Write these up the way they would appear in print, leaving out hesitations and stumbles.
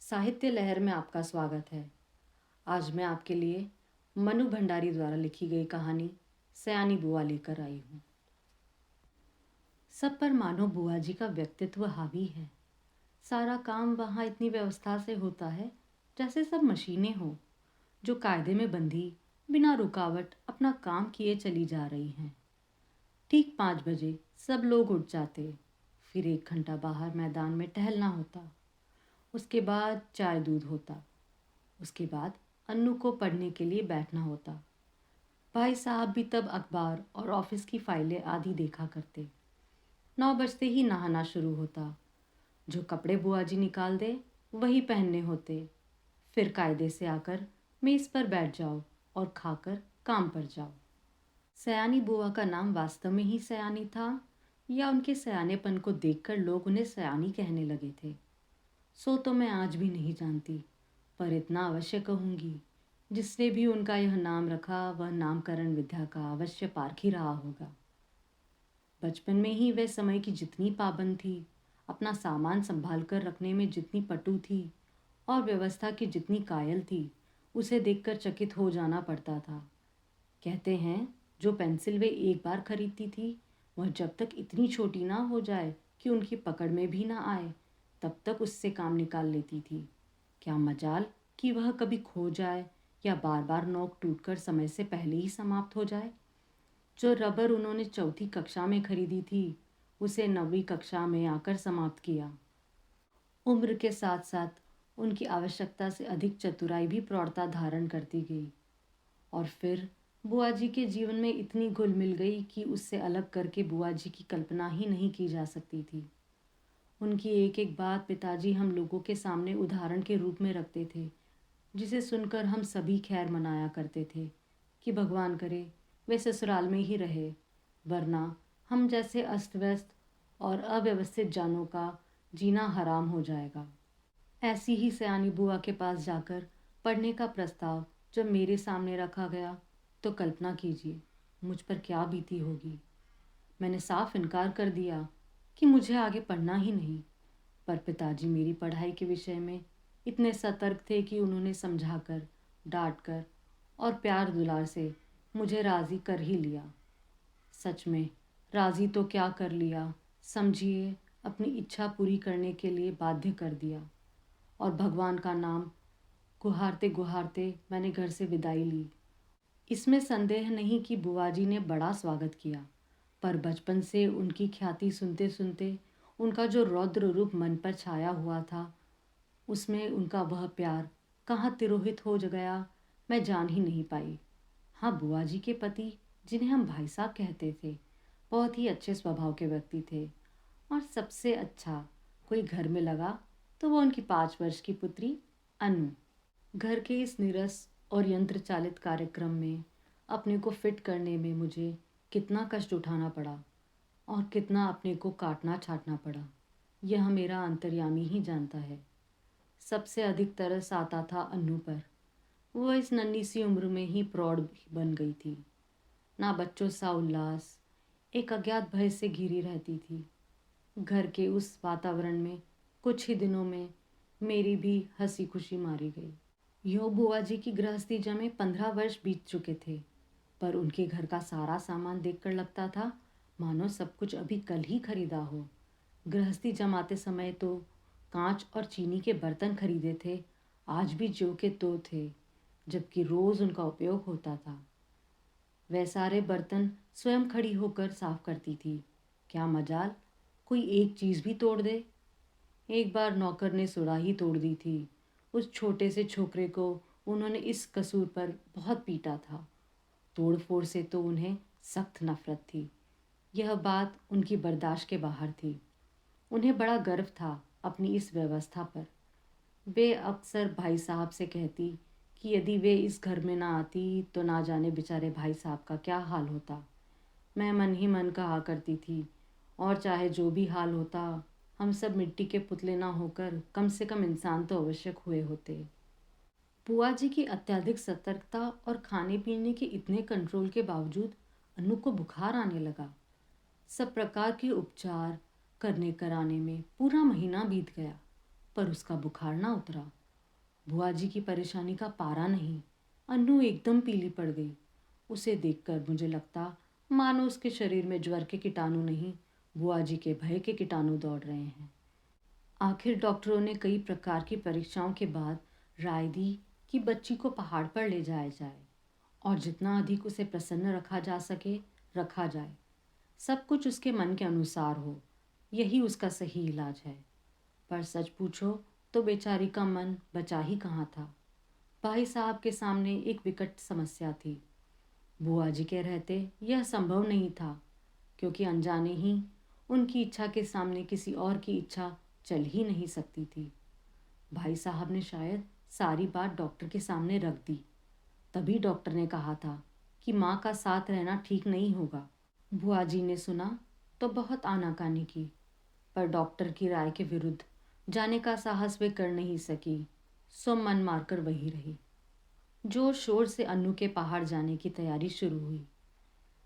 साहित्य लहर में आपका स्वागत है। आज मैं आपके लिए मनु भंडारी द्वारा लिखी गई कहानी सयानी बुआ लेकर आई हूँ। सब पर मानो बुआ जी का व्यक्तित्व हावी है। सारा काम वहाँ इतनी व्यवस्था से होता है जैसे सब मशीनें हों जो कायदे में बंधी बिना रुकावट अपना काम किए चली जा रही हैं। ठीक 5 बजे सब लोग उठ जाते, फिर 1 घंटा बाहर मैदान में टहलना होता। उसके बाद चाय दूध होता। उसके बाद अन्नू को पढ़ने के लिए बैठना होता। भाई साहब भी तब अखबार और ऑफिस की फाइलें आदि देखा करते। 9 बजते ही नहाना शुरू होता। जो कपड़े बुआ जी निकाल दे वही पहनने होते। फिर कायदे से आकर मेज़ पर बैठ जाओ और खाकर काम पर जाओ। सयानी बुआ का नाम वास्तव में ही सयानी था या उनके सयानेपन को देखकर लोग उन्हें सयानी कहने लगे थे, सो तो मैं आज भी नहीं जानती। पर इतना अवश्य कहूँगी, जिसने भी उनका यह नाम रखा वह नामकरण विद्या का अवश्य पारखी रहा होगा। बचपन में ही वह समय की जितनी पाबंद थी, अपना सामान संभाल कर रखने में जितनी पटु थी और व्यवस्था की जितनी कायल थी, उसे देखकर चकित हो जाना पड़ता था। कहते हैं जो पेंसिल वे एक बार खरीदती थी वह जब तक इतनी छोटी ना हो जाए कि उनकी पकड़ में भी ना आए तब तक उससे काम निकाल लेती थी। क्या मजाल कि वह कभी खो जाए या बार बार नोक टूटकर समय से पहले ही समाप्त हो जाए। जो रबर उन्होंने चौथी कक्षा में खरीदी थी उसे 9वीं कक्षा में आकर समाप्त किया। उम्र के साथ साथ उनकी आवश्यकता से अधिक चतुराई भी प्रौढ़ता धारण करती गई और फिर बुआ जी के जीवन में इतनी घुल मिल गई कि उससे अलग करके बुआ जी की कल्पना ही नहीं की जा सकती थी। उनकी एक एक बात पिताजी हम लोगों के सामने उदाहरण के रूप में रखते थे, जिसे सुनकर हम सभी खैर मनाया करते थे कि भगवान करे वे ससुराल में ही रहे, वरना हम जैसे अस्त व्यस्त और अव्यवस्थित जानों का जीना हराम हो जाएगा। ऐसी ही सयानी बुआ के पास जाकर पढ़ने का प्रस्ताव जब मेरे सामने रखा गया तो कल्पना कीजिए मुझ पर क्या बीती होगी। मैंने साफ इनकार कर दिया कि मुझे आगे पढ़ना ही नहीं, पर पिताजी मेरी पढ़ाई के विषय में इतने सतर्क थे कि उन्होंने समझाकर, डांटकर और प्यार दुलार से मुझे राज़ी कर ही लिया। सच में राज़ी तो क्या कर लिया, समझिए अपनी इच्छा पूरी करने के लिए बाध्य कर दिया और भगवान का नाम गुहारते गुहारते मैंने घर से विदाई ली। इसमें संदेह नहीं कि बुआ जी ने बड़ा स्वागत किया, पर बचपन से उनकी ख्याति सुनते सुनते उनका जो रौद्र रूप मन पर छाया हुआ था, उसमें उनका वह प्यार कहाँ तिरोहित हो गया मैं जान ही नहीं पाई। हाँ, बुआ जी के पति, जिन्हें हम भाई साहब कहते थे, बहुत ही अच्छे स्वभाव के व्यक्ति थे और सबसे अच्छा कोई घर में लगा तो वो उनकी 5 वर्ष की पुत्री अनु। घर के इस नीरस और यंत्र चालित कार्यक्रम में अपने को फिट करने में मुझे कितना कष्ट उठाना पड़ा और कितना अपने को काटना छाटना पड़ा, यह मेरा अंतर्यामी ही जानता है। सबसे अधिक तरस आता था अन्नू पर। वह इस नन्ही सी उम्र में ही प्रौढ़ बन गई थी। ना बच्चों सा उल्लास, एक अज्ञात भय से घिरी रहती थी। घर के उस वातावरण में कुछ ही दिनों में मेरी भी हंसी खुशी मारी गई। यो बुआ जी की गृहस्थी जमे 15 वर्ष बीत चुके थे, पर उनके घर का सारा सामान देखकर लगता था मानो सब कुछ अभी कल ही खरीदा हो। गृहस्थी जमाते समय तो कांच और चीनी के बर्तन खरीदे थे, आज भी जो के तो थे, जबकि रोज़ उनका उपयोग होता था। वह सारे बर्तन स्वयं खड़ी होकर साफ करती थी। क्या मजाल कोई एक चीज़ भी तोड़ दे। एक बार नौकर ने सुराही तोड़ दी थी। उस छोटे से छोकरे को उन्होंने इस कसूर पर बहुत पीटा था। तोड़ फोड़ से तो उन्हें सख्त नफरत थी। यह बात उनकी बर्दाश्त के बाहर थी। उन्हें बड़ा गर्व था अपनी इस व्यवस्था पर। वे अक्सर भाई साहब से कहती कि यदि वे इस घर में ना आती तो ना जाने बेचारे भाई साहब का क्या हाल होता। मैं मन ही मन कहा करती थी, और चाहे जो भी हाल होता, हम सब मिट्टी के पुतले ना होकर कम से कम इंसान तो आवश्यक हुए होते। बुआ जी की अत्यधिक सतर्कता और खाने पीने के इतने कंट्रोल के बावजूद अनु को बुखार आने लगा। सब प्रकार के उपचार करने कराने में पूरा महीना बीत गया। पर उसका बुखार ना उतरा। बुआ जी की परेशानी का पारा नहीं। अन्नू एकदम पीली पड़ गई। उसे देखकर मुझे लगता मानो उसके शरीर में ज्वर के कीटाणु नहीं, बुआ जी के भय के कीटाणु दौड़ रहे हैं। आखिर डॉक्टरों ने कई प्रकार की परीक्षाओं के बाद राय दी कि बच्ची को पहाड़ पर ले जाया जाए और जितना अधिक उसे प्रसन्न रखा जा सके रखा जाए। सब कुछ उसके मन के अनुसार हो, यही उसका सही इलाज है। पर सच पूछो तो बेचारी का मन बचा ही कहाँ था। भाई साहब के सामने एक विकट समस्या थी। बुआ जी के रहते यह संभव नहीं था, क्योंकि अनजाने ही उनकी इच्छा के सामने किसी और की इच्छा चल ही नहीं सकती थी। भाई साहब ने शायद सारी बात डॉक्टर के सामने रख दी। तभी डॉक्टर ने कहा था कि माँ का साथ रहना ठीक नहीं होगा। बुआ जी ने सुना तो बहुत आनाकानी की, पर डॉक्टर की राय के विरुद्ध जाने का साहस वे कर नहीं सकी, सो मन मारकर वही रही। जोर शोर से अन्नू के पहाड़ जाने की तैयारी शुरू हुई।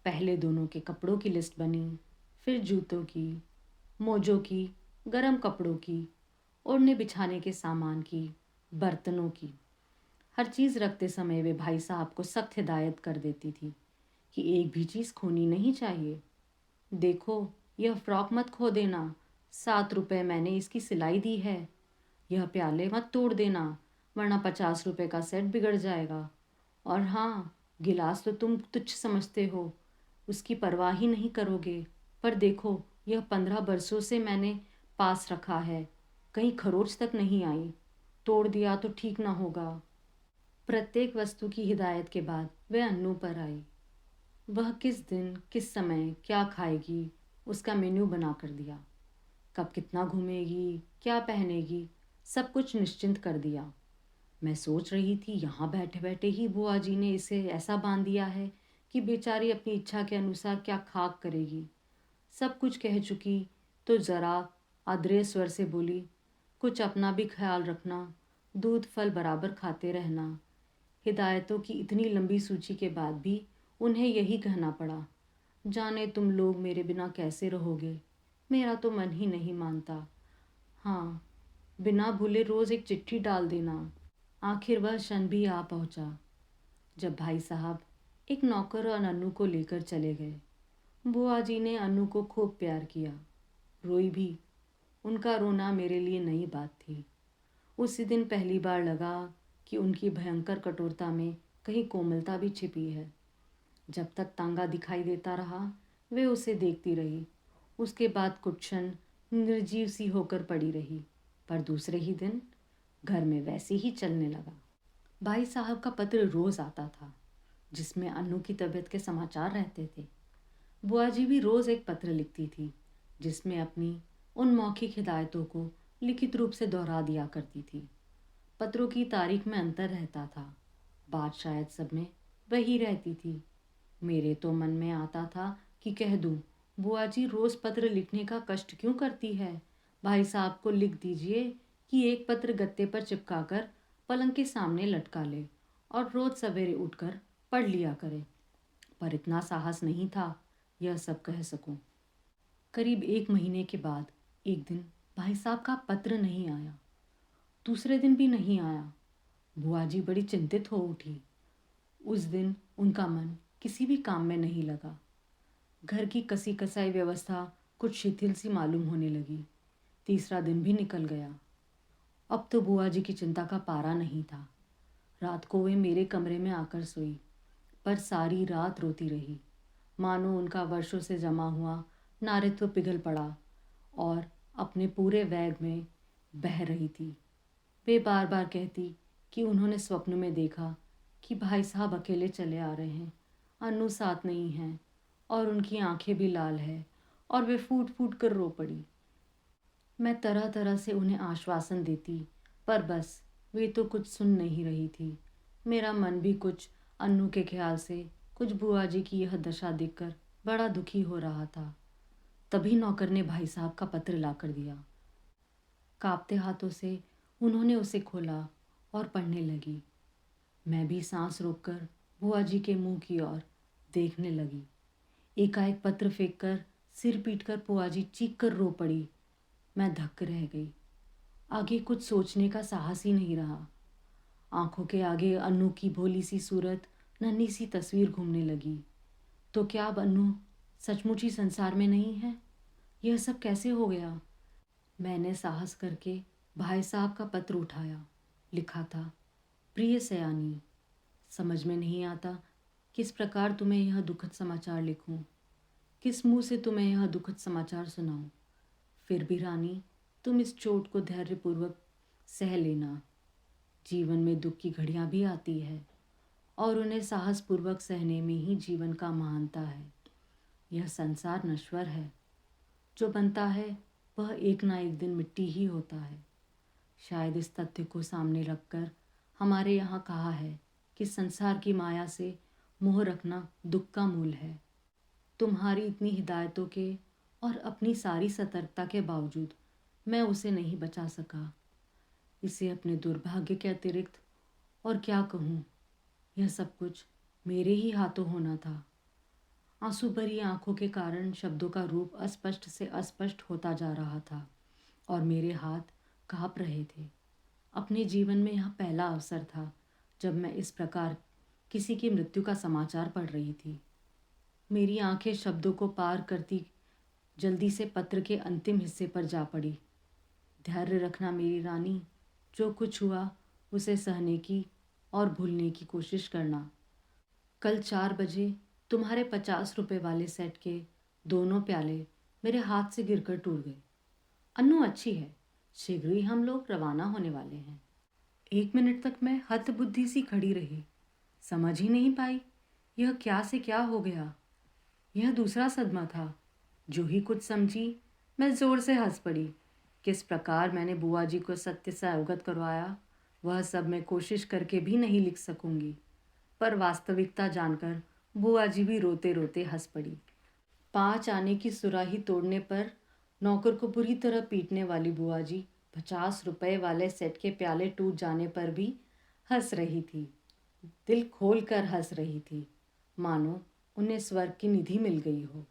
पहले दोनों के कपड़ों की लिस्ट बनी, फिर जूतों की, मोजों की, गरम कपड़ों की, ओढ़ने बिछाने के सामान की, बर्तनों की। हर चीज़ रखते समय वे भाई साहब को सख्त हिदायत कर देती थी कि एक भी चीज़ खोनी नहीं चाहिए। देखो, यह फ्रॉक मत खो देना, 7 रुपए मैंने इसकी सिलाई दी है। यह प्याले मत तोड़ देना, वरना 50 रुपए का सेट बिगड़ जाएगा। और हाँ, गिलास तो तुम तुच्छ समझते हो, उसकी परवाह ही नहीं करोगे। पर देखो, यह 15 बरसों से मैंने पास रखा है, कहीं खरोच तक नहीं आई। तोड़ दिया तो ठीक ना होगा। प्रत्येक वस्तु की हिदायत के बाद वह अन्नू पर आई। वह किस दिन किस समय क्या खाएगी उसका मेन्यू बना कर दिया। कब कितना घूमेगी, क्या पहनेगी, सब कुछ निश्चिंत कर दिया। मैं सोच रही थी यहाँ बैठे बैठे ही बुआ जी ने इसे ऐसा बांध दिया है कि बेचारी अपनी इच्छा के अनुसार क्या खाक करेगी। सब कुछ कह चुकी तो ज़रा आदरे स्वर से बोली, कुछ अपना भी ख्याल रखना, दूध फल बराबर खाते रहना। हिदायतों की इतनी लंबी सूची के बाद भी उन्हें यही कहना पड़ा। जाने तुम लोग मेरे बिना कैसे रहोगे, मेरा तो मन ही नहीं मानता। हाँ, बिना भूले रोज़ एक चिट्ठी डाल देना। आखिर वह क्षण भी आ पहुंचा जब भाई साहब एक नौकर और अन्नू को लेकर चले गए। बुआ जी ने अन्नू को खूब प्यार किया, रोई भी। उनका रोना मेरे लिए नई बात थी। उसी दिन पहली बार लगा कि उनकी भयंकर कठोरता में कहीं कोमलता भी छिपी है। जब तक तांगा दिखाई देता रहा वे उसे देखती रही। उसके बाद कुछ क्षण निर्जीव सी होकर पड़ी रही, पर दूसरे ही दिन घर में वैसे ही चलने लगा। भाई साहब का पत्र रोज़ आता था, जिसमें अन्नू की तबीयत के समाचार रहते थे। बुआ जी भी रोज़ एक पत्र लिखती थी, जिसमें अपनी उन मौखिक हिदायतों को लिखित रूप से दोहरा दिया करती थी। पत्रों की तारीख में अंतर रहता था, बात शायद सब में वही रहती थी। मेरे तो मन में आता था कि कह दूं, बुआ जी रोज़ पत्र लिखने का कष्ट क्यों करती है। भाई साहब को लिख दीजिए कि एक पत्र गत्ते पर चिपका कर पलंग के सामने लटका ले और रोज़ सवेरे उठकर पढ़ लिया करे। पर इतना साहस नहीं था यह सब कह सकूं। करीब 1 महीने के बाद एक दिन भाई साहब का पत्र नहीं आया। दूसरे दिन भी नहीं आया। बुआ जी बड़ी चिंतित हो उठी। उस दिन उनका मन किसी भी काम में नहीं लगा। घर की कसी कसाई व्यवस्था कुछ शिथिल सी मालूम होने लगी। तीसरा दिन भी निकल गया। अब तो बुआ जी की चिंता का पारा नहीं था। रात को वे मेरे कमरे में आकर सोई, पर सारी रात रोती रही, मानो उनका वर्षों से जमा हुआ नारित्व पिघल पड़ा और अपने पूरे वेग में बह रही थी। वे बार बार कहती कि उन्होंने स्वप्न में देखा कि भाई साहब अकेले चले आ रहे हैं, अन्नू साथ नहीं है और उनकी आंखें भी लाल है, और वे फूट फूट कर रो पड़ी। मैं तरह तरह से उन्हें आश्वासन देती, पर बस वे तो कुछ सुन नहीं रही थी। मेरा मन भी कुछ अन्नू के ख्याल से, कुछ बुआ जी की यह दशा देखकर बड़ा दुखी हो रहा था। तभी नौकर ने भाई साहब का पत्र ला कर दिया। कांपते हाथों से उन्होंने उसे खोला और पढ़ने लगी। मैं भी सांस रोककर बुआ जी के मुंह की ओर देखने लगी। एकाएक पत्र फेंककर सिर पीटकर बुआ जी चीख कर रो पड़ी। मैं धक्क रह गई। आगे कुछ सोचने का साहस ही नहीं रहा। आंखों के आगे अन्नू की भोली सी सूरत, नन्ही सी तस्वीर घूमने लगी। तो क्या अब अन्नू सचमुच ही संसार में नहीं है? यह सब कैसे हो गया? मैंने साहस करके भाई साहब का पत्र उठाया। लिखा था, प्रिय सयानी, समझ में नहीं आता किस प्रकार तुम्हें यह दुखद समाचार लिखूं, किस मुंह से तुम्हें यह दुखद समाचार सुनाऊं। फिर भी रानी, तुम इस चोट को धैर्यपूर्वक सह लेना। जीवन में दुख की घड़ियां भी आती है और उन्हें साहसपूर्वक सहने में ही जीवन का महानता है। यह संसार नश्वर है। जो बनता है वह एक ना एक दिन मिट्टी ही होता है। शायद इस तथ्य को सामने रखकर हमारे यहाँ कहा है कि संसार की माया से मोह रखना दुख का मूल है। तुम्हारी इतनी हिदायतों के और अपनी सारी सतर्कता के बावजूद मैं उसे नहीं बचा सका। इसे अपने दुर्भाग्य के अतिरिक्त और क्या कहूँ, यह सब कुछ मेरे ही हाथों होना था। आंसू भरी आंखों के कारण शब्दों का रूप अस्पष्ट से अस्पष्ट होता जा रहा था और मेरे हाथ काँप रहे थे। अपने जीवन में यह पहला अवसर था जब मैं इस प्रकार किसी की मृत्यु का समाचार पढ़ रही थी। मेरी आंखें शब्दों को पार करती जल्दी से पत्र के अंतिम हिस्से पर जा पड़ी। धैर्य रखना मेरी रानी, जो कुछ हुआ उसे सहने की और भूलने की कोशिश करना। कल 4 बजे तुम्हारे 50 रुपए वाले सेट के दोनों प्याले मेरे हाथ से गिरकर टूट गए। अन्नू अच्छी है, शीघ्र ही हम लोग रवाना होने वाले हैं। 1 मिनट तक मैं हतबुद्धि सी खड़ी रही, समझ ही नहीं पाई यह क्या से क्या हो गया। यह दूसरा सदमा था। जो ही कुछ समझी, मैं जोर से हंस पड़ी। किस प्रकार मैंने बुआ जी को सत्य से अवगत करवाया, वह सब मैं कोशिश करके भी नहीं लिख सकूंगी। पर वास्तविकता जानकर बुआ जी भी रोते रोते हंस पड़ी। 5 आने की सुराही तोड़ने पर नौकर को बुरी तरह पीटने वाली बुआ जी 50 रुपए वाले सेट के प्याले टूट जाने पर भी हंस रही थी। दिल खोल कर हंस रही थी, मानो उन्हें स्वर्ग की निधि मिल गई हो।